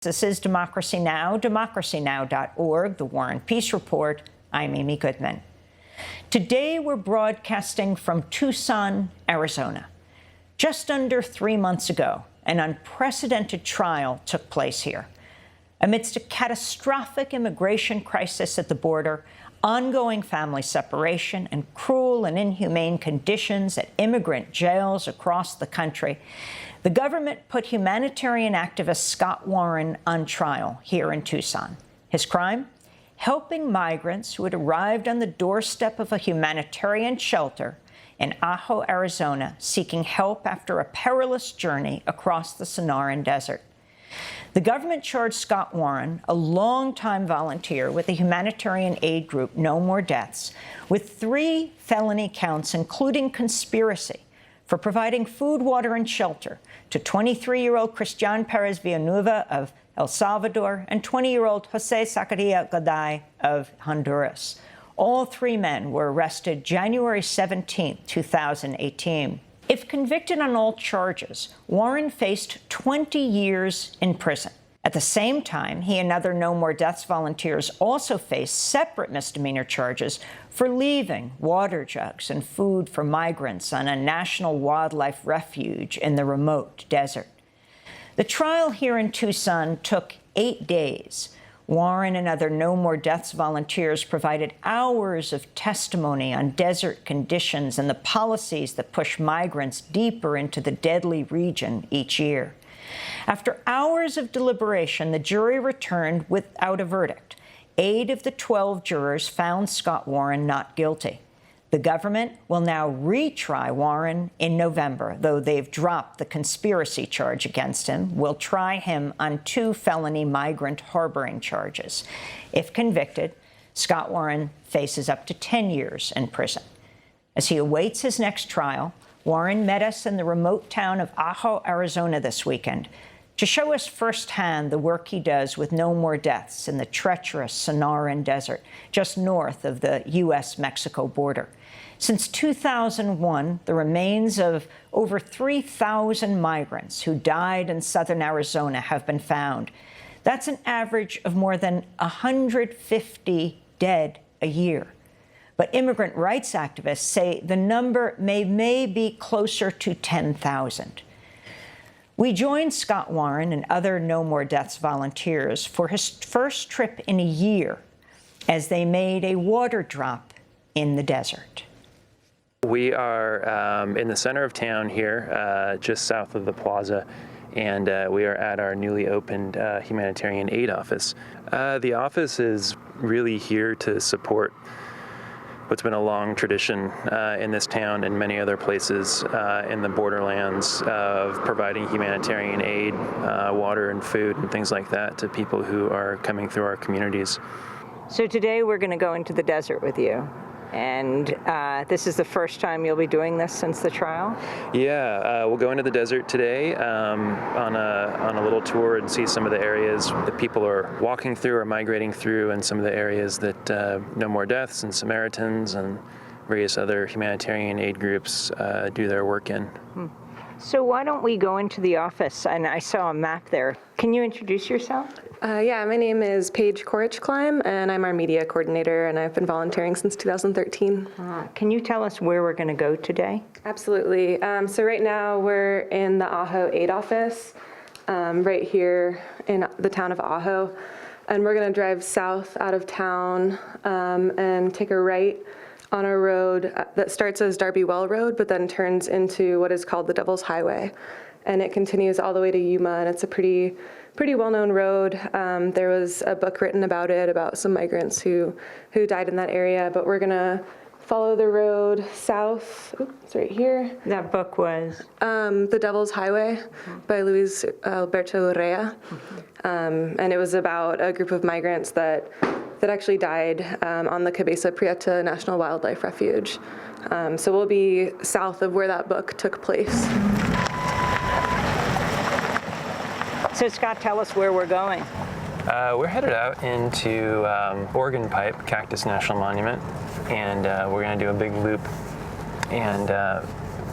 This is Democracy Now!, democracynow.org, The War and Peace Report. I'm Amy Goodman. Today, we're broadcasting from Tucson, Arizona. Just under 3 months ago, an unprecedented trial took place here. Amidst a catastrophic immigration crisis at the border, ongoing family separation, and cruel and inhumane conditions at immigrant jails across the country, the government put humanitarian activist Scott Warren on trial here in Tucson. His crime? Helping migrants who had arrived on the doorstep of a humanitarian shelter in Ajo, Arizona, seeking help after a perilous journey across the Sonoran Desert. The government charged Scott Warren, a longtime volunteer with the humanitarian aid group No More Deaths, with 3 felony counts, including conspiracy, for providing food, water, and shelter to 23-year-old Cristian Perez Villanueva of El Salvador and 20-year-old Jose Zacaria Gaday of Honduras. All 3 men were arrested January 17, 2018. If convicted on all charges, Warren faced 20 years in prison. At the same time, he and other No More Deaths volunteers also faced separate misdemeanor charges for leaving water jugs and food for migrants on a national wildlife refuge in the remote desert. The trial here in Tucson took 8 days. Warren and other No More Deaths volunteers provided hours of testimony on desert conditions and the policies that push migrants deeper into the deadly region each year. After hours of deliberation, the jury returned without a verdict. 8 of the 12 jurors found Scott Warren not guilty. The government will now retry Warren in November, though they've dropped the conspiracy charge against him. Will try him on 2 felony migrant harboring charges. If convicted, Scott Warren faces up to 10 years in prison. As he awaits his next trial, Warren met us in the remote town of Ajo, Arizona this weekend to show us firsthand the work he does with No More Deaths in the treacherous Sonoran Desert, just north of the U.S. Mexico border. Since 2001, the remains of over 3,000 migrants who died in southern Arizona have been found. That's an average of more than 150 dead a year. But immigrant rights activists say the number may be closer to 10,000. We joined Scott Warren and other No More Deaths volunteers for his first trip in a year as they made a water drop in the desert. We are in the center of town here, just south of the plaza, and we are at our newly opened humanitarian aid office. The office is really here to support what's been a long tradition in this town and many other places in the borderlands of providing humanitarian aid, water and food and things like that to people who are coming through our communities. So today we're going to go into the desert with you. And this is the first time you'll be doing this since the trial? Yeah, we'll go into the desert today on a little tour and see some of the areas that people are walking through or migrating through, and some of the areas that No More Deaths and Samaritans and various other humanitarian aid groups do their work in. So why don't we go into the office? And I saw a map there. Can you introduce yourself? Yeah, my name is Paige Korich-Klein, and I'm our media coordinator, and I've been volunteering since 2013. Can you tell us where we're going to go today? Absolutely. So right now we're in the Ajo aid office, right here in the town of Ajo, and we're going to drive south out of town and take a right on a road that starts as Darby Well Road, but then turns into what is called the Devil's Highway. And it continues all the way to Yuma, and it's a pretty well-known road. There was a book written about it, about some migrants who died in that area, but we're gonna follow the road south. Oops, it's right here. That book was? The Devil's Highway by Luis Alberto Urrea. And it was about a group of migrants that actually died on the Cabeza Prieta National Wildlife Refuge. So we'll be south of where that book took place. So Scott, tell us where we're going. We're headed out into Organ Pipe Cactus National Monument, and we're going to do a big loop and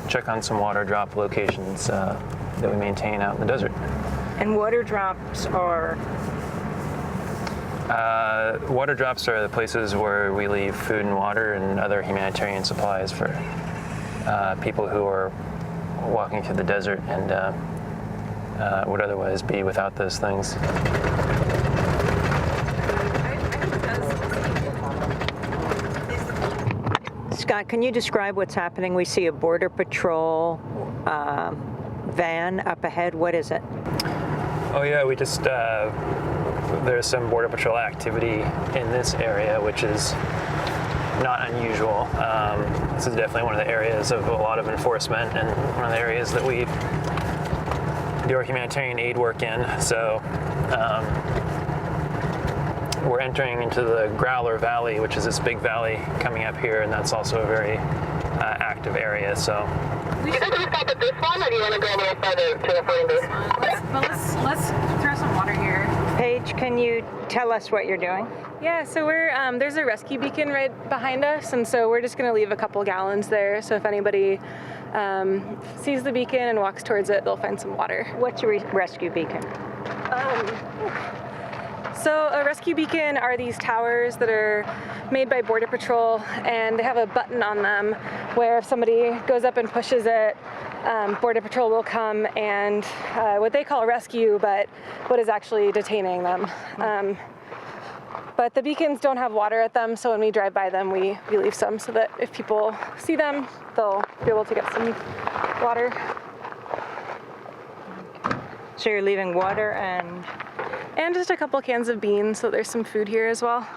check on some water drop locations that we maintain out in the desert. And water drops are? Water drops are the places where we leave food and water and other humanitarian supplies for people who are walking through the desert and would otherwise be without those things. Scott, can you describe what's happening? We see a Border Patrol van up ahead. What is it? Oh yeah, we just, there's some Border Patrol activity in this area, which is not unusual. This is definitely one of the areas of a lot of enforcement and one of the areas that we do our humanitarian aid work in. So we're entering into the Growler Valley, which is this big valley coming up here, and that's also a very active area. So. Do you think we stop at this one, or do you want to go a little further to the front base? Let's throw some water here. Paige, can you tell us what you're doing? Yeah, so we're there's a rescue beacon right behind us, and so we're just going to leave a couple gallons there. So if anybody sees the beacon and walks towards it, they'll find some water. What's a rescue beacon? So a rescue beacon are these towers that are made by Border Patrol, and they have a button on them where if somebody goes up and pushes it, Border Patrol will come and what they call rescue, but what is actually detaining them. But the beacons don't have water at them, so when we drive by them, we leave some so that if people see them, they'll be able to get some water. So you're leaving water and just a couple cans of beans, so there's some food here as well.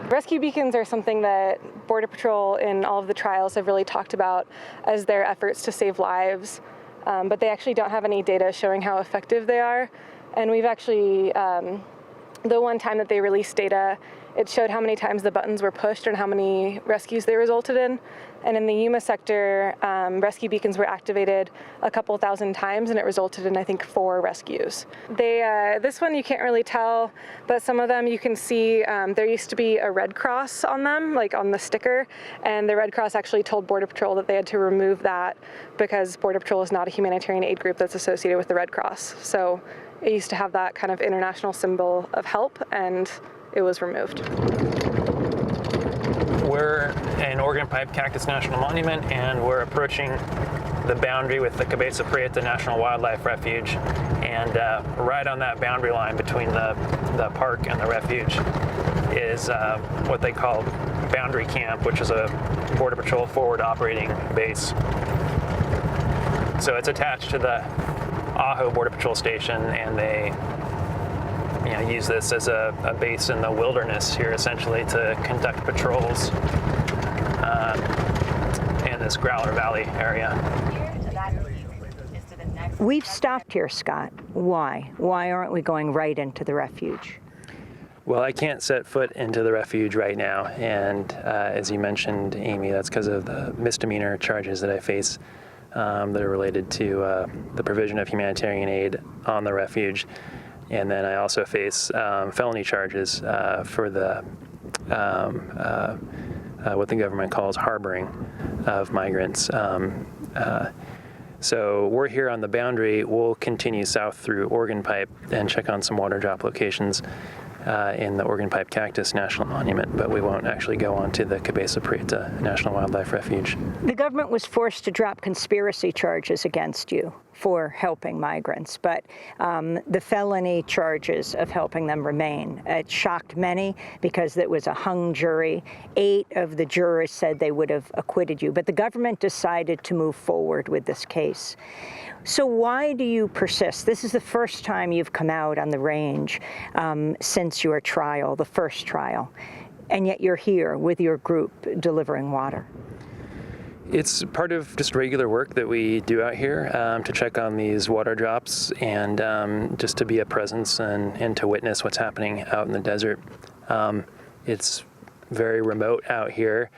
Rescue beacons are something that Border Patrol in all of the trials have really talked about as their efforts to save lives, but they actually don't have any data showing how effective they are. And we've actually, the one time that they released data, it showed how many times the buttons were pushed and how many rescues they resulted in. And in the U.S sector, rescue beacons were activated a couple thousand times, and it resulted in, I think, 4 rescues. This one you can't really tell, but some of them you can see there used to be a Red Cross on them, like on the sticker, and the Red Cross actually told Border Patrol that they had to remove that because Border Patrol is not a humanitarian aid group that's associated with the Red Cross. So it used to have that kind of international symbol of help, and it was removed. We're in Organ Pipe Cactus National Monument, and we're approaching the boundary with the Cabeza Prieta National Wildlife Refuge. And right on that boundary line between the park and the refuge is what they call Boundary Camp, which is a Border Patrol forward operating base. So it's attached to the Ajo Border Patrol Station, and they use this as a base in the wilderness here, essentially, to conduct patrols in this Growler Valley area. We've stopped here, Scott. Why? Why aren't we going right into the refuge? Well, I can't set foot into the refuge right now, and as you mentioned, Amy, that's because of the misdemeanor charges that I face that are related to the provision of humanitarian aid on the refuge. And then I also face felony charges for the what the government calls harboring of migrants. So we're here on the boundary. We'll continue south through Organ Pipe and check on some water drop locations in the Organ Pipe Cactus National Monument, but we won't actually go on to the Cabeza Prieta National Wildlife Refuge. The government was forced to drop conspiracy charges against you for helping migrants, but the felony charges of helping them remain. It shocked many because it was a hung jury. 8 of the jurors said they would have acquitted you, but the government decided to move forward with this case. So why do you persist? This is the first time you've come out on the range since your trial, the first trial, and yet you're here with your group delivering water. It's part of just regular work that we do out here to check on these water drops and just to be a presence and to witness what's happening out in the desert. It's very remote out here.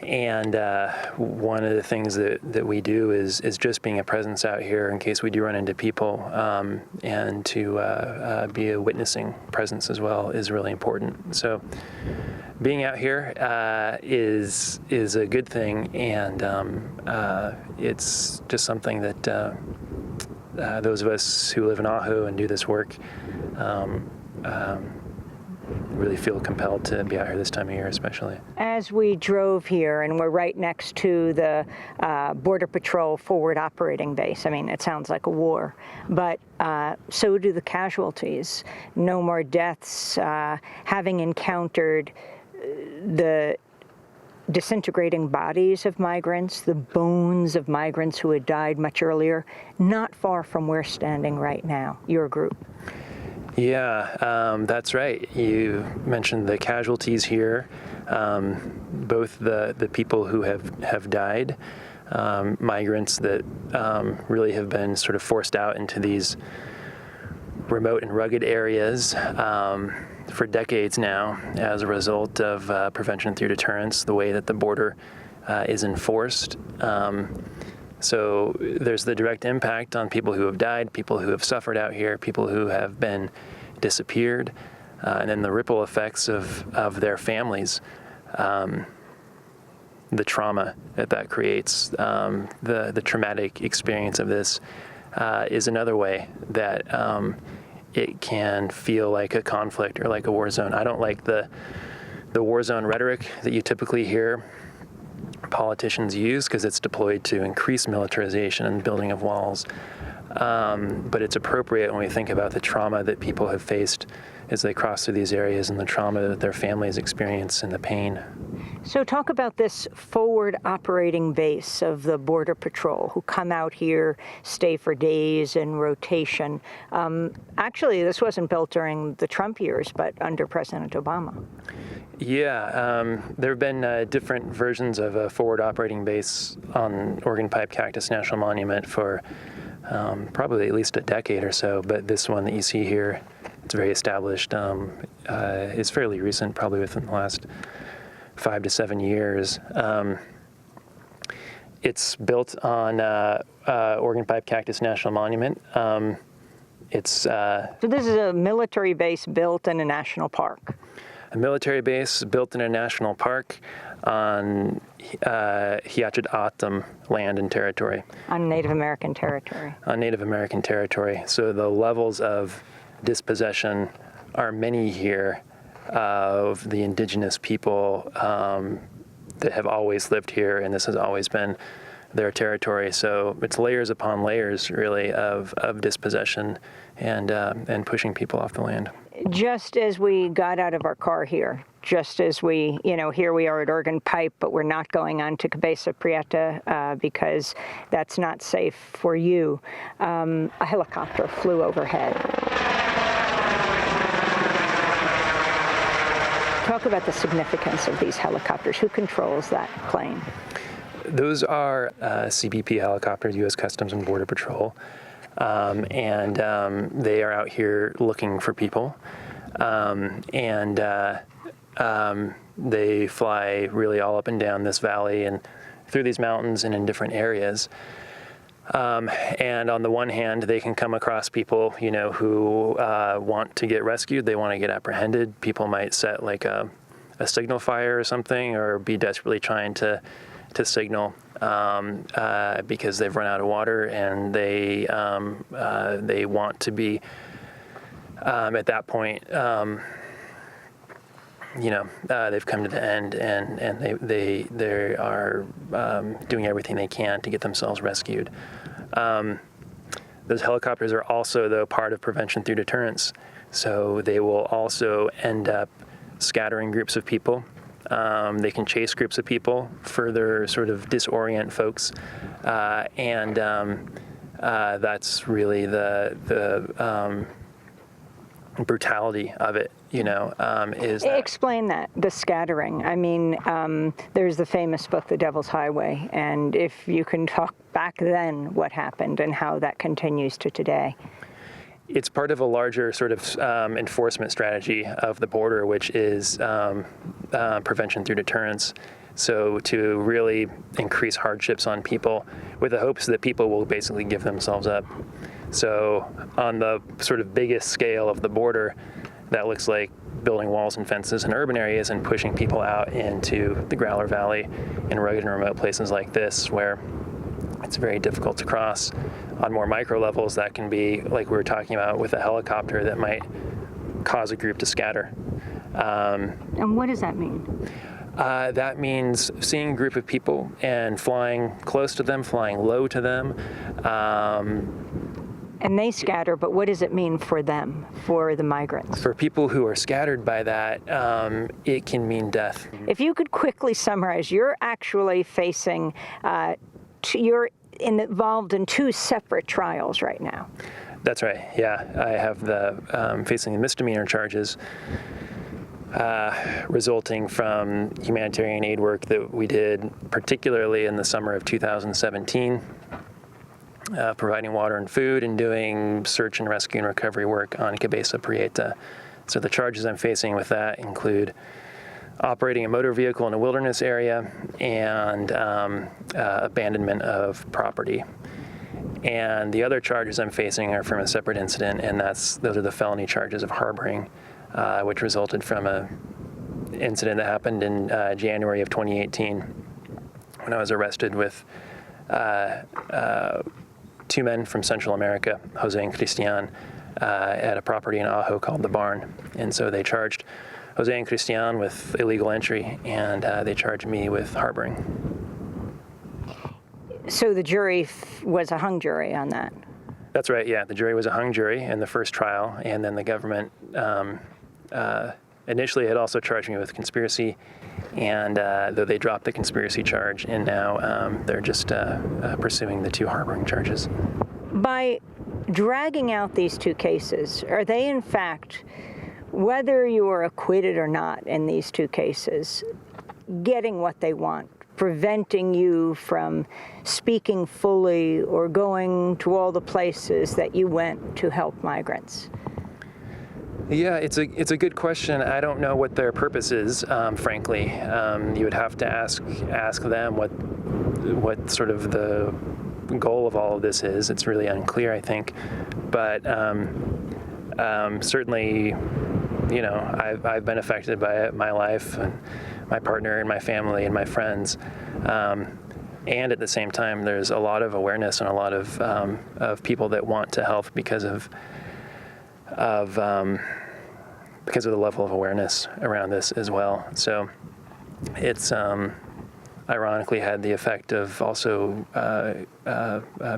And one of the things that we do is just being a presence out here in case we do run into people, and to be a witnessing presence as well is really important. So being out here is a good thing, and it's just something that those of us who live in Ajo and do this work really feel compelled to be out here this time of year, especially. As we drove here, and we're right next to the Border Patrol forward operating base, I mean, it sounds like a war, but so do the casualties. No more deaths, having encountered the disintegrating bodies of migrants, the bones of migrants who had died much earlier, not far from where we're standing right now, your group. Yeah, that's right. You mentioned the casualties here, both the people who have died, migrants that really have been sort of forced out into these remote and rugged areas for decades now as a result of prevention through deterrence, the way that the border is enforced. So there's the direct impact on people who have died, people who have suffered out here, people who have been disappeared, and then the ripple effects of their families, the trauma that creates, the traumatic experience of this is another way that it can feel like a conflict or like a war zone. I don't like the war zone rhetoric that you typically hear politicians use, because it's deployed to increase militarization and building of walls. But it's appropriate when we think about the trauma that people have faced as they cross through these areas, and the trauma that their families experience and the pain. So talk about this forward operating base of the Border Patrol, who come out here, stay for days in rotation. Actually, this wasn't built during the Trump years, but under President Obama. Yeah, there have been different versions of a forward operating base on Organ Pipe Cactus National Monument for probably at least a decade or so, but this one that you see here, it's very established, is fairly recent, probably within the last 5 to 7 years. It's built on Organ Pipe Cactus National Monument. So this is a military base built in a national park. A military base built in a national park on Hiachid-Atam land and territory. On Native American territory. On Native American territory. So the levels of dispossession are many here of the indigenous people that have always lived here, and this has always been their territory. So it's layers upon layers, really, of dispossession and pushing people off the land. Just as we got out of our car here, just as we, here we are at Organ Pipe, but we're not going on to Cabeza Prieta because that's not safe for you. A helicopter flew overhead. Talk about the significance of these helicopters. Who controls that plane? Those are CBP helicopters, U.S. Customs and Border Patrol. And they are out here looking for people, and they fly really all up and down this valley and through these mountains and in different areas. And on the one hand, they can come across people, who want to get rescued. They want to get apprehended. People might set like a signal fire or something, or be desperately trying to signal because they've run out of water, and they want to be at that point. They've come to the end, and they are doing everything they can to get themselves rescued. Those helicopters are also, though, part of prevention through deterrence. So they will also end up scattering groups of people. They can chase groups of people, further sort of disorient folks, and that's really the brutality of it. Is that. Explain that, the scattering. I mean, there's the famous book, The Devil's Highway, and if you can talk back then what happened and how that continues to today. It's part of a larger sort of enforcement strategy of the border, which is prevention through deterrence. So to really increase hardships on people with the hopes that people will basically give themselves up. So on the sort of biggest scale of the border, that looks like building walls and fences in urban areas and pushing people out into the Growler Valley in rugged and remote places like this where it's very difficult to cross. On more micro levels, that can be, like we were talking about with a helicopter, that might cause a group to scatter. And what does that mean? That means seeing a group of people and flying close to them, flying low to them. And they scatter, but what does it mean for them, for the migrants? For people who are scattered by that, it can mean death. If you could quickly summarize, you're actually facing, you're involved in 2 separate trials right now. That's right, yeah. I have facing the misdemeanor charges resulting from humanitarian aid work that we did, particularly in the summer of 2017. Providing water and food and doing search and rescue and recovery work on Cabeza Prieta. So the charges I'm facing with that include operating a motor vehicle in a wilderness area and abandonment of property. And the other charges I'm facing are from a separate incident, and those are the felony charges of harboring, which resulted from an incident that happened in January of 2018 when I was arrested with 2 men from Central America, Jose and Cristian, at a property in Ajo called The Barn. And so they charged Jose and Cristian with illegal entry, and they charged me with harboring. So the jury was a hung jury on that? That's right, yeah. The jury was a hung jury in the first trial, and then the government initially had also charged me with conspiracy, and though they dropped the conspiracy charge, and now they're just pursuing the 2 harboring charges. By dragging out these 2 cases, are they in fact, whether you are acquitted or not in these 2 cases, getting what they want, preventing you from speaking fully or going to all the places that you went to help migrants? Yeah, it's a good question. I don't know what their purpose is, frankly. You would have to ask them what sort of the goal of all of this is. It's really unclear, I think. But certainly, you know, I've been affected by it, my life, and my partner, and my family, and my friends. And at the same time, there's a lot of awareness and a lot of people that want to help because of the level of awareness around this as well. So it's ironically had the effect of also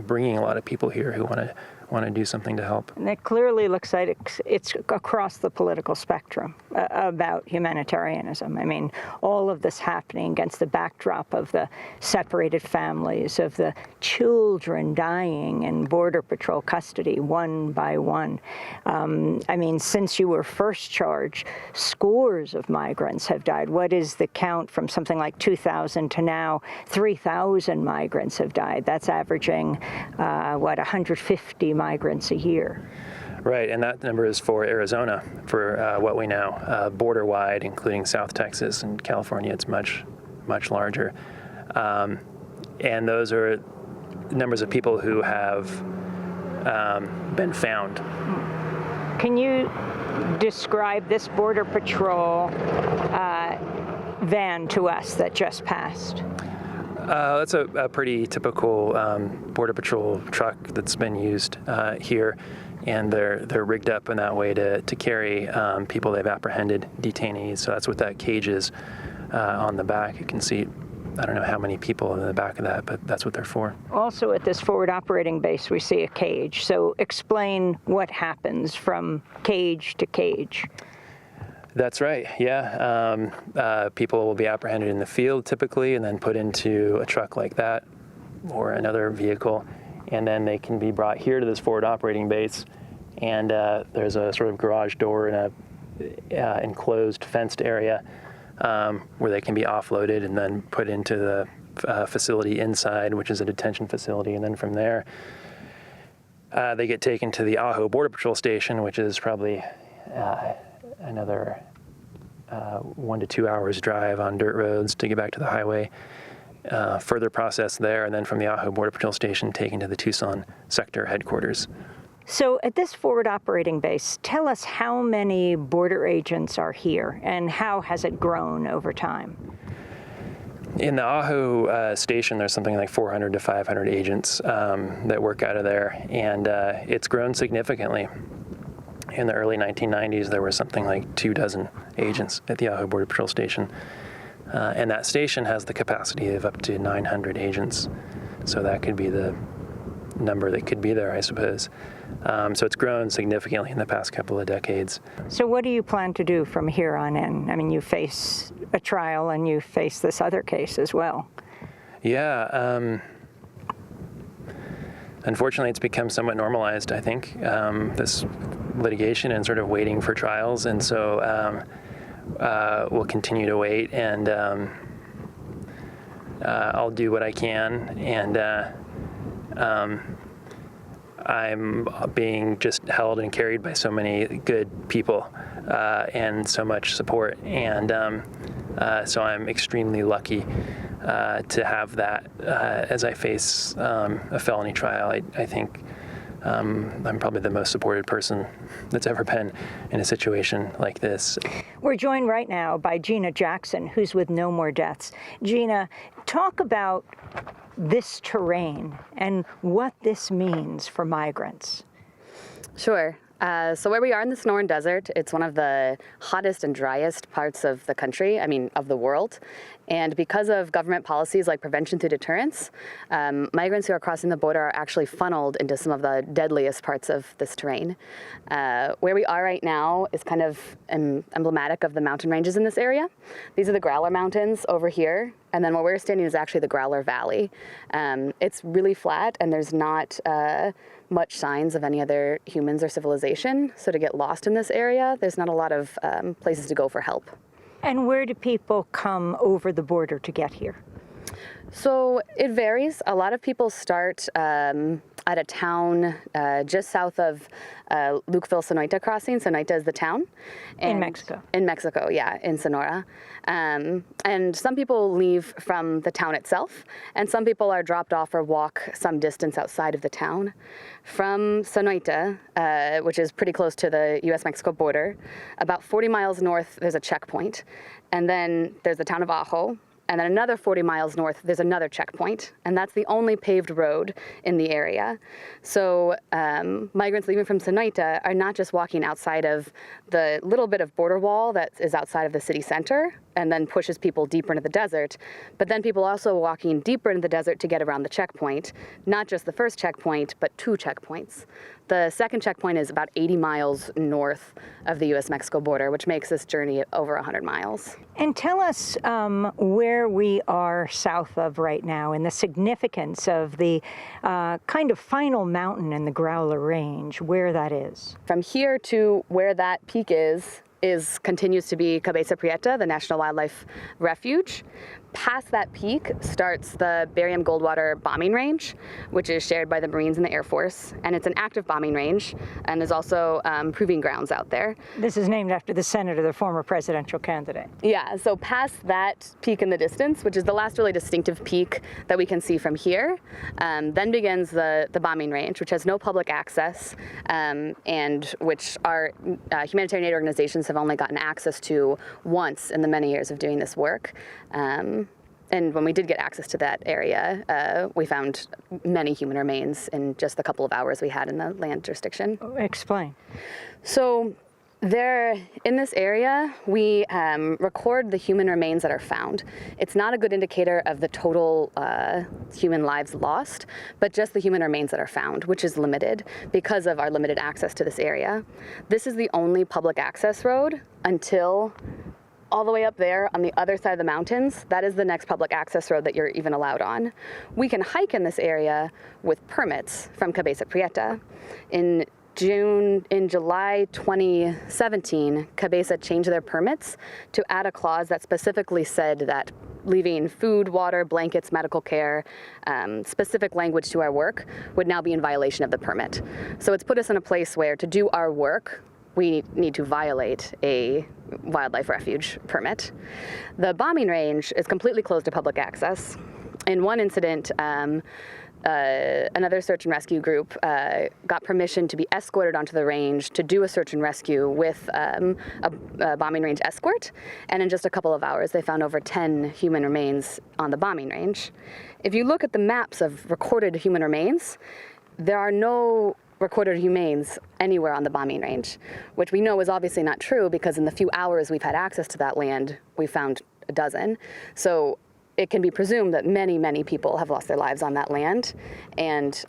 bringing a lot of people here who want to do something to help. And it clearly looks like it's across the political spectrum about humanitarianism. I mean, all of this happening against the backdrop of the separated families, of the children dying in Border Patrol custody one by one. I mean, since you were first charged, scores of migrants have died. What is the count from something like 2,000 to now 3,000 migrants have died? That's averaging, 150 migrants a year. Right, and that number is for Arizona, for what we know. Border-wide, including South Texas and California, it's much, much larger. And those are numbers of people who have been found. Can you describe this Border Patrol van to us that just passed? That's a pretty typical Border Patrol truck that's been used here, and they're rigged up in that way to carry people they've apprehended, detainees. So that's what that cage is on the back. You can see, I don't know how many people in the back of that, but that's what they're for. Also at this forward operating base, we see a cage. So explain what happens from cage to cage. That's right, yeah. People will be apprehended in the field typically and then put into a truck like that or another vehicle, and then they can be brought here to this forward operating base, and there's a sort of garage door and a enclosed fenced area where they can be offloaded and then put into the facility inside, which is a detention facility, and then from there they get taken to the Ajo Border Patrol station, which is probably another 1 to 2 hours drive on dirt roads to get back to the highway, further processed there, and then from the Ajo Border Patrol Station taken to the Tucson sector headquarters. So at this forward operating base, tell us how many border agents are here and how has it grown over time? In the Ajo station, there's something like 400 to 500 agents that work out of there, and it's grown significantly. In the early 1990s, there were something like 24 agents at the Ajo Border Patrol Station, and that station has the capacity of up to 900 agents, so that could be the number that could be there, I suppose. So it's grown significantly in the past couple of decades. So what do you plan to do from here on in? I mean, you face a trial and you face this other case as well. Yeah. Unfortunately, it's become somewhat normalized, I think, this litigation and sort of waiting for trials. And so we'll continue to wait, and I'll do what I can. And I'm being just held and carried by so many good people and so much support. And so I'm extremely lucky to have that as I face a felony trial. I think I'm probably the most supported person that's ever been in a situation like this. We're joined right now by Gina Jackson, who's with No More Deaths. Gina, talk about this terrain and what this means for migrants. Sure. So where we are in the Sonoran Desert, it's one of the hottest and driest parts of the country, of the world. And because of government policies like prevention through deterrence, migrants who are crossing the border are actually funneled into some of the deadliest parts of this terrain. Where we are right now is kind of emblematic of the mountain ranges in this area. These are the Growler Mountains over here. And then where we're standing is actually the Growler Valley. It's really flat, and there's not much signs of any other humans or civilization. So to get lost in this area, there's not a lot of places to go for help. And where do people come over the border to get here? So it varies. A lot of people start at a town just south of Lukeville-Sonoita crossing. Sonoita is the town. In Mexico. In Mexico, yeah, in Sonora. And some people leave from the town itself, and some people are dropped off or walk some distance outside of the town. From Sonoita, which is pretty close to the U.S. Mexico border, about 40 miles north, there's a checkpoint. And then there's the town of Ajo. And then another 40 miles north, there's another checkpoint, and that's the only paved road in the area. So migrants leaving from Sonoita are not just walking outside of the little bit of border wall that is outside of the city center and then pushes people deeper into the desert, but then people also walking deeper into the desert to get around the checkpoint, not just the first checkpoint, but 2 checkpoints. The second checkpoint is about 80 miles north of the U.S. Mexico border, which makes this journey over 100 miles. And tell us where we are south of right now and the significance of the kind of final mountain in the Growler Range, where that is. From here to where that peak continues to be Cabeza Prieta, the National Wildlife Refuge. Past that peak starts the Barium Goldwater bombing range, which is shared by the Marines and the Air Force, and it's an active bombing range, and there's also proving grounds out there. This is named after the senator, the former presidential candidate. Yeah, so past that peak in the distance, which is the last really distinctive peak that we can see from here, then begins the bombing range, which has no public access, and which our humanitarian aid organizations have only gotten access to once in the many years of doing this work. And when we did get access to that area, we found many human remains in just the couple of hours we had in the land jurisdiction. Explain. So in this area, we record the human remains that are found. It's not a good indicator of the total human lives lost, but just the human remains that are found, which is limited because of our limited access to this area. This is the only public access road until all the way up there on the other side of the mountains. That is the next public access road that you're even allowed on. We can hike in this area with permits from Cabeza Prieta. In July 2017, Cabeza changed their permits to add a clause that specifically said that leaving food, water, blankets, medical care, specific language to our work would now be in violation of the permit. So it's put us in a place where to do our work, we need to violate a wildlife refuge permit. The bombing range is completely closed to public access. In one incident, another search and rescue group got permission to be escorted onto the range to do a search and rescue with a bombing range escort, and in just a couple of hours they found over 10 human remains on the bombing range. If you look at the maps of recorded human remains, there are no recorded humans anywhere on the bombing range, which we know is obviously not true because in the few hours we've had access to that land, we found a dozen. So it can be presumed that many, many people have lost their lives on that land, and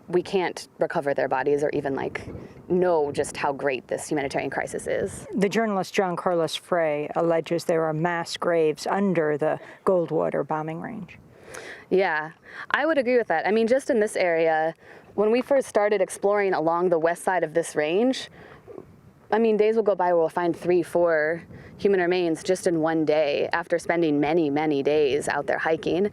we can't recover their bodies or even know just how great this humanitarian crisis is. The journalist John Carlos Frey alleges there are mass graves under the Goldwater bombing range. Yeah, I would agree with that. I mean, just in this area, when we first started exploring along the west side of this range, I mean, days will go by where we'll find 3, 4 human remains just in one day after spending many, many days out there hiking.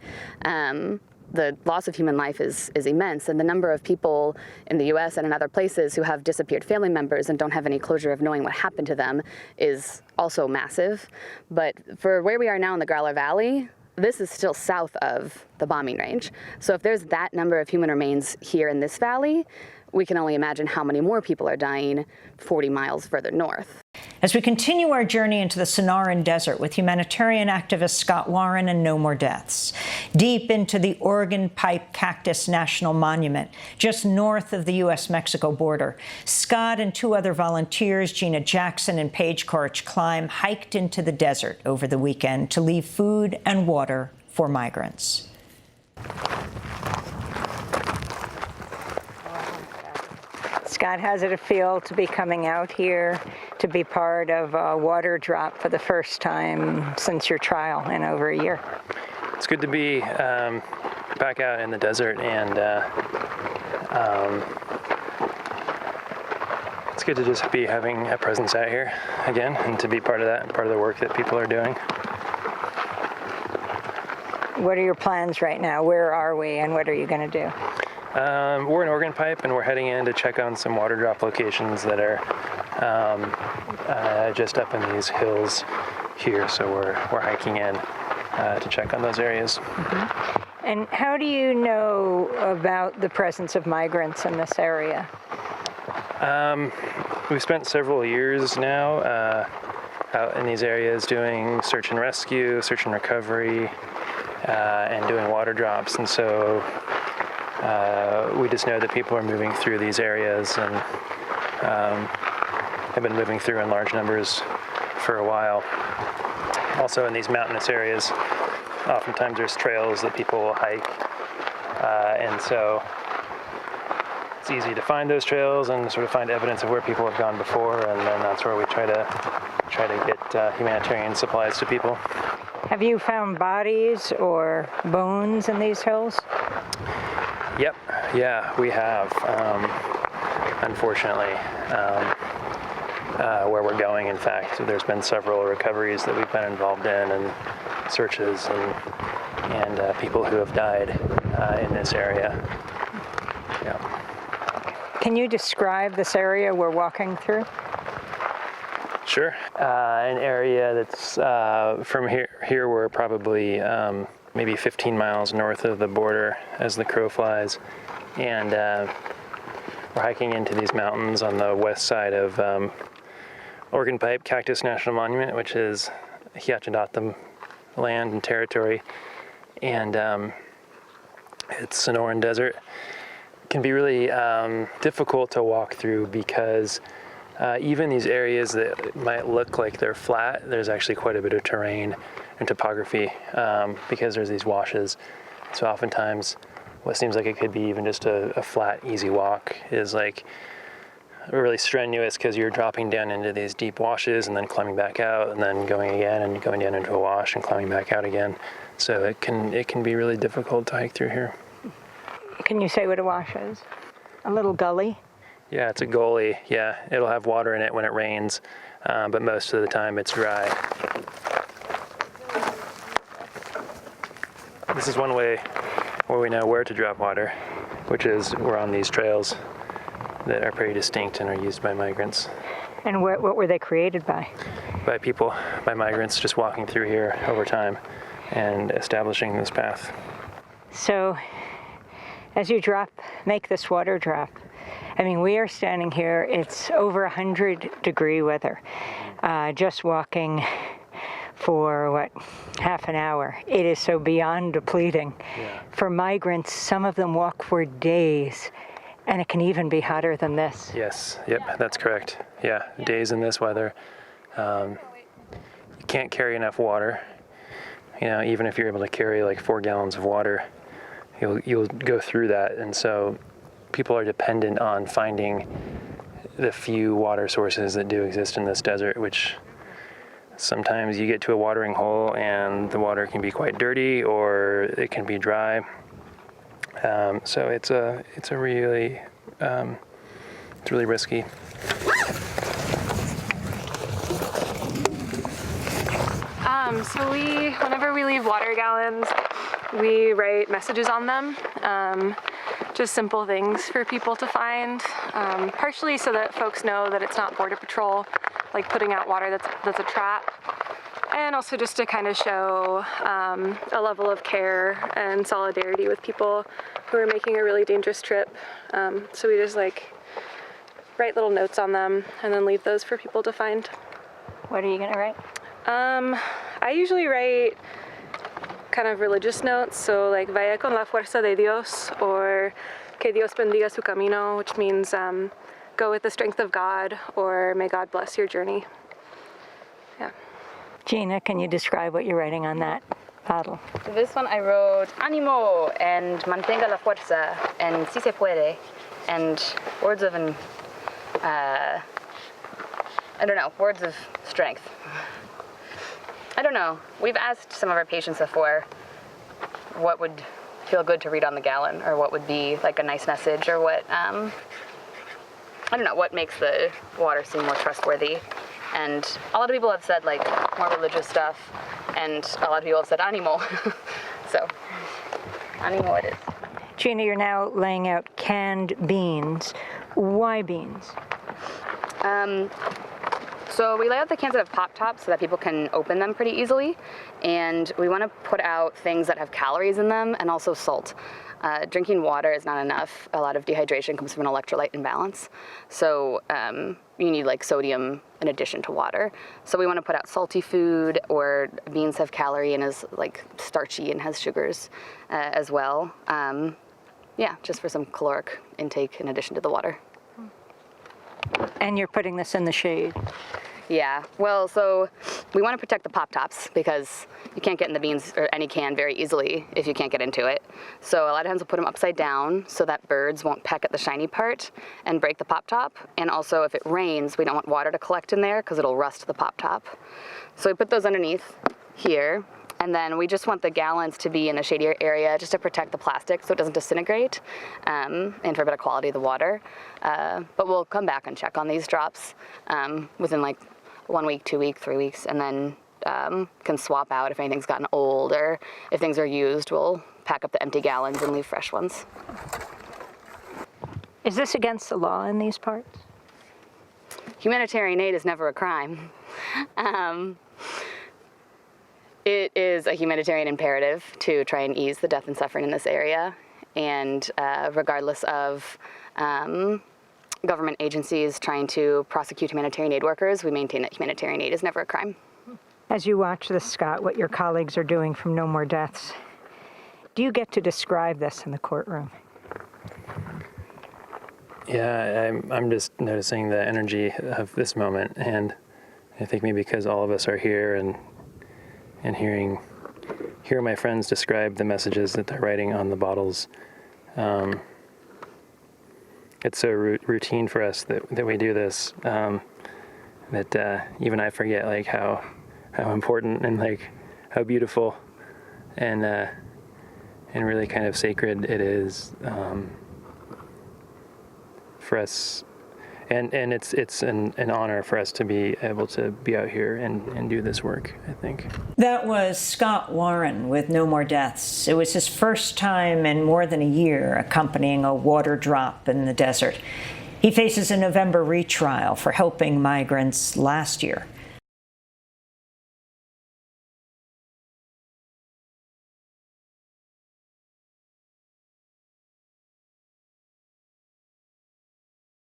The loss of human life is immense, and the number of people in the U.S. and in other places who have disappeared family members and don't have any closure of knowing what happened to them is also massive. But for where we are now in the Growler Valley, this is still south of the bombing range. So if there's that number of human remains here in this valley, we can only imagine how many more people are dying 40 miles further north. As we continue our journey into the Sonoran Desert with humanitarian activist Scott Warren and No More Deaths, deep into the Oregon Pipe Cactus National Monument, just north of the U.S. Mexico border, Scott and 2 other volunteers, Gina Jackson and Paige Corch Climb, hiked into the desert over the weekend to leave food and water for migrants. Scott, how's it feel to be coming out here to be part of a water drop for the first time since your trial in over a year? It's good to be back out in the desert, and it's good to just be having a presence out here again and to be part of that and part of the work that people are doing. What are your plans right now? Where are we, and what are you going to do? We're in Oregon Pipe, and we're heading in to check on some water drop locations that are just up in these hills here. So we're hiking in to check on those areas. Mm-hmm. And how do you know about the presence of migrants in this area? We've spent several years now out in these areas doing search and rescue, search and recovery, and doing water drops, and so we just know that people are moving through these areas and have been moving through in large numbers for a while. Also in these mountainous areas, oftentimes there's trails that people will hike, and so it's easy to find those trails and sort of find evidence of where people have gone before, and then that's where we try to get humanitarian supplies to people. Have you found bodies or bones in these hills? Yep, yeah, we have, unfortunately, where we're going. In fact, there's been several recoveries that we've been involved in, and searches, and people who have died in this area. Yeah. Can you describe this area we're walking through? Sure. An area that's from here we're probably maybe 15 miles north of the border as the crow flies, and we're hiking into these mountains on the west side of Oregon Pipe Cactus National Monument, which is Hiachadatam land and territory, and it's Sonoran Desert. It can be really difficult to walk through because even these areas that might look like they're flat, there's actually quite a bit of terrain and topography because there's these washes. So oftentimes what seems like it could be even just a flat, easy walk is like really strenuous because you're dropping down into these deep washes and then climbing back out and then going again and going down into a wash and climbing back out again. So it can be really difficult to hike through here. Can you say what a wash is? A little gully? Yeah, it's a gully. Yeah, it'll have water in it when it rains, but most of the time it's dry. This is one way where we know where to drop water, which is we're on these trails that are pretty distinct and are used by migrants. And what were they created by? By people, by migrants just walking through here over time and establishing this path. So as you make this water drop, I mean, we are standing here, it's over 100-degree weather, just walking for, half an hour. It is so beyond depleting. Yeah. For migrants, some of them walk for days, and it can even be hotter than this. Yes, yep, that's correct. Yeah, days in this weather. You can't carry enough water. You know, even if you're able to carry like 4 gallons of water, you'll go through that. And so people are dependent on finding the few water sources that do exist in this desert, which sometimes you get to a watering hole and the water can be quite dirty or it can be dry. So it's really risky. So whenever we leave water gallons, we write messages on them, just simple things for people to find, partially so that folks know that it's not Border Patrol, like putting out water that's a trap, and also just to kind of show a level of care and solidarity with people who are making a really dangerous trip. So we just write little notes on them and then leave those for people to find. What are you gonna write? I usually write kind of religious notes, so like vaya con la fuerza de Dios, or que Dios bendiga su camino, which means go with the strength of God, or may God bless your journey. Yeah. Gina, can you describe what you're writing on that bottle? This one I wrote ánimo and mantenga la fuerza and si se puede, and words of words of strength. I don't know. We've asked some of our patients before what would feel good to read on the gallon, or what would be like a nice message, or what, I don't know, what makes the water seem more trustworthy. And a lot of people have said like more religious stuff, and a lot of people have said ánimo. So, ánimo it is. Gina, you're now laying out canned beans. Why beans? So we lay out the cans that have pop tops so that people can open them pretty easily, and we want to put out things that have calories in them and also salt. Drinking water is not enough. A lot of dehydration comes from an electrolyte imbalance, so you need like sodium in addition to water. So we want to put out salty food, or beans have calorie and is like starchy and has sugars as well. Yeah, just for some caloric intake in addition to the water. And you're putting this in the shade. Yeah, well, so we want to protect the pop tops because you can't get in the beans or any can very easily if you can't get into it. So a lot of times we'll put them upside down so that birds won't peck at the shiny part and break the pop top. And also if it rains, we don't want water to collect in there because it'll rust the pop top. So we put those underneath here. And then we just want the gallons to be in a shadier area just to protect the plastic so it doesn't disintegrate, and for a better quality of the water. But we'll come back and check on these drops within like 1 week, 2 weeks, 3 weeks, and then can swap out if anything's gotten old, or if things are used, we'll pack up the empty gallons and leave fresh ones. Is this against the law in these parts? Humanitarian aid is never a crime. It is a humanitarian imperative to try and ease the death and suffering in this area, and regardless of government agencies trying to prosecute humanitarian aid workers, we maintain that humanitarian aid is never a crime. As you watch this, Scott, what your colleagues are doing from No More Deaths, do you get to describe this in the courtroom? Yeah, I'm just noticing the energy of this moment, and I think maybe because all of us are here and hear my friends describe the messages that they're writing on the bottles. It's so routine for us that we do this, that even I forget like how important and like how beautiful and really kind of sacred it is for us. And it's an honor for us to be able to be out here and do this work, I think. That was Scott Warren with No More Deaths. It was his first time in more than a year accompanying a water drop in the desert. He faces a November retrial for helping migrants last year.